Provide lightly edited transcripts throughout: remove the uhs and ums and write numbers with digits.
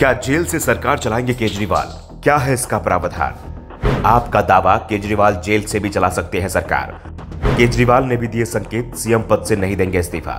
क्या जेल से सरकार चलाएंगे केजरीवाल? क्या है इसका प्रावधान? आपका दावा, केजरीवाल जेल से भी चला सकते हैं सरकार। केजरीवाल ने भी दिए संकेत, सीएम पद से नहीं देंगे इस्तीफा।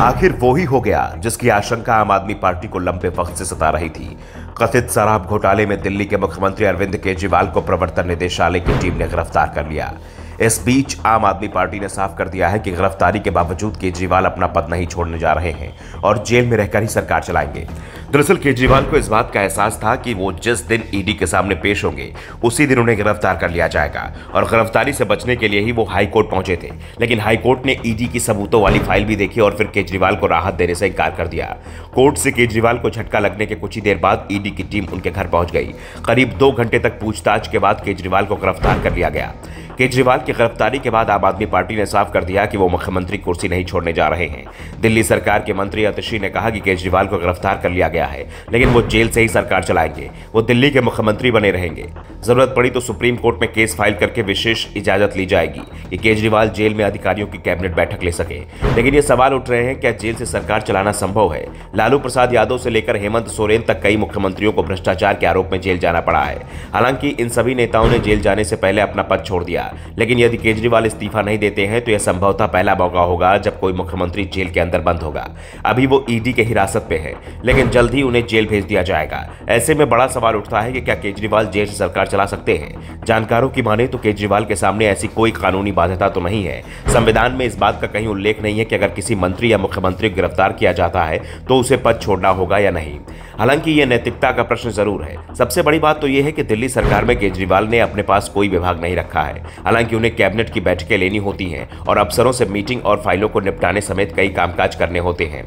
आखिर वो ही हो गया जिसकी आशंका आम आदमी पार्टी को लंबे वक्त से सता रही थी। कथित शराब घोटाले में दिल्ली के मुख्यमंत्री अरविंद केजरीवाल को प्रवर्तन निदेशालय की टीम ने गिरफ्तार कर लिया। इस बीच आम आदमी पार्टी ने साफ कर दिया है कि गिरफ्तारी के बावजूद केजरीवाल अपना पद नहीं छोड़ने जा रहे हैं और जेल में रहकर ही सरकार चलाएंगे। दरअसल केजरीवाल को इस बात का एहसास था कि वो जिस दिन ईडी के सामने पेश होंगे उसी दिन उन्हें गिरफ्तार कर लिया जाएगा और गिरफ्तारी से बचने के लिए ही वो हाईकोर्ट पहुंचे थे। लेकिन हाईकोर्ट ने ईडी की सबूतों वाली फाइल भी देखी और फिर केजरीवाल को राहत देने से इनकार कर दिया। कोर्ट से केजरीवाल को झटका लगने के कुछ ही देर बाद ईडी की टीम उनके घर पहुंच गई। करीब 2 घंटे तक पूछताछ के बाद केजरीवाल को गिरफ्तार कर लिया गया। केजरीवाल की गिरफ्तारी के बाद आम आदमी पार्टी ने साफ कर दिया कि वो मुख्यमंत्री कुर्सी नहीं छोड़ने जा रहे हैं। दिल्ली सरकार के मंत्री आतिशी ने कहा कि केजरीवाल को गिरफ्तार कर लिया गया है, लेकिन वो जेल से ही सरकार चलाएंगे। वो दिल्ली के मुख्यमंत्री बने रहेंगे। जरूरत पड़ी तो सुप्रीम कोर्ट में केस फाइल करके विशेष इजाजत ली जाएगी कि केजरीवाल जेल में अधिकारियों की कैबिनेट बैठक ले सके। लेकिन ये सवाल उठ रहे हैं, क्या जेल से सरकार चलाना संभव है? लालू प्रसाद यादव से लेकर हेमंत सोरेन तक कई मुख्यमंत्रियों को भ्रष्टाचार के आरोप में जेल जाना पड़ा है। हालांकि इन सभी नेताओं ने जेल जाने से पहले अपना पद छोड़ दिया। लेकिन यदि केजरीवाल इस्तीफा नहीं देते हैं तो यह संभवतः पहला मौका होगा जब कोई मुख्यमंत्री जेल के अंदर बंद होगा। अभी वो ईडी के हिरासत पे है, लेकिन जल्द ही उन्हें जेल भेज दिया जाएगा। ऐसे में बड़ा सवाल उठता है कि क्या केजरीवाल जेल से सरकार चला सकते हैं? जानकारों की माने तो केजरीवाल के सामने ऐसी कोई कानूनी बाध्यता तो नहीं है। संविधान में इस बात का कहीं उल्लेख नहीं है कि अगर किसी मंत्री या मुख्यमंत्री को गिरफ्तार किया जाता है तो उसे पद छोड़ना होगा या नहीं। हालांकि यह नैतिकता का प्रश्न जरूर है। सबसे बड़ी बात तो यह है कि दिल्ली सरकार में केजरीवाल ने अपने पास कोई विभाग नहीं रखा है। हालांकि उन्हें कैबिनेट की बैठकें लेनी होती हैं और अफसरों से मीटिंग और फाइलों को निपटाने समेत कई कामकाज करने होते हैं।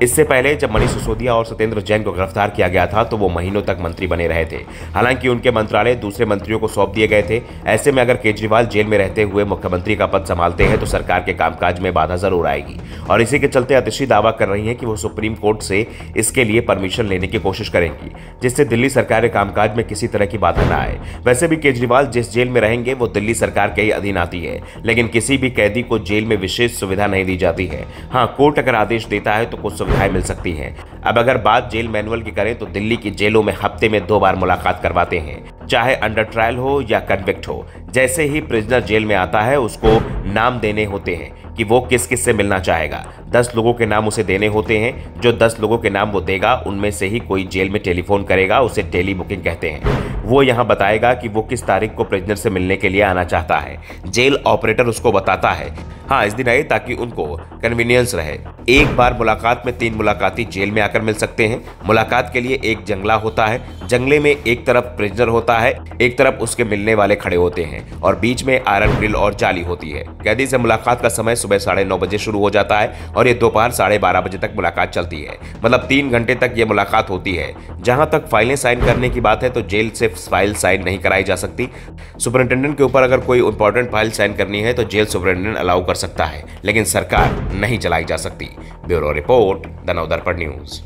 इससे पहले जब मनीष सिसोदिया और सत्येंद्र जैन को गिरफ्तार किया गया था तो वो महीनों तक मंत्री बने रहे थे। हालांकि उनके मंत्रालय दूसरे मंत्रियों को सौंप दिए गए थे। ऐसे में अगर केजरीवाल जेल में रहते हुए मुख्यमंत्री का पद संभालते हैं तो सरकार के कामकाज में बाधा जरूर आएगी और इसी के चलते आतिशी दावा कर रही है कि वो सुप्रीम कोर्ट से इसके लिए परमिशन लेने की कोशिश करेंगी, जिससे दिल्ली सरकार के कामकाज में किसी तरह की बाधा न आए। वैसे भी केजरीवाल जिस जेल में रहेंगे वो दिल्ली सरकार के ही अधीन आती है, लेकिन किसी भी कैदी को जेल में विशेष सुविधा नहीं दी जाती है। हाँ, कोर्ट अगर आदेश देता है तो कुछ सुविधाएं मिल सकती हैं। अब अगर बात जेल मैनुअल की करें तो दिल्ली की जेलों में हफ्ते में 2 बार मुलाकात करवाते हैं, चाहे अंडर ट्रायल हो या कन्विक्ट हो। जैसे ही प्रिजनर जेल में आता है उसको नाम देने होते हैं कि वो किस किस से मिलना चाहेगा। 10 लोगों के नाम उसे देने होते हैं। जो 10 लोगों के नाम वो देगा उनमें से ही कोई जेल में टेलीफोन करेगा, उसे टेली बुकिंग कहते हैं। वो यहाँ बताएगा कि वो किस तारीख को प्रिजनर से मिलने के लिए आना चाहता है। जेल ऑपरेटर उसको बताता है हाँ इस दिन आए, ताकि उनको कन्वीनियंस रहे। एक बार मुलाकात में 3 मुलाकाती जेल में आकर मिल सकते हैं। मुलाकात के लिए एक जंगला होता है। जंगले में एक तरफ प्रिजनर होता है, एक तरफ उसके मिलने वाले खड़े होते हैं और बीच में आयरन ग्रिल और जाली होती है। कैदी से मुलाकात का समय सुबह 9:30 बजे शुरू हो जाता है और ये दोपहर 12:30 बजे तक मुलाकात चलती है। मतलब 3 घंटे तक ये मुलाकात होती है। जहां तक फाइलें साइन करने की बात है तो जेल से फाइल साइन नहीं कराई जा सकती। सुपरिंटेंडेंट के ऊपर अगर कोई इंपॉर्टेंट फाइल साइन करनी है तो जेल सुपरिंटेंडेंट अलाउ कर सकता है, लेकिन सरकार नहीं चलाई जा सकती। Bureau report, the Navdarpan news.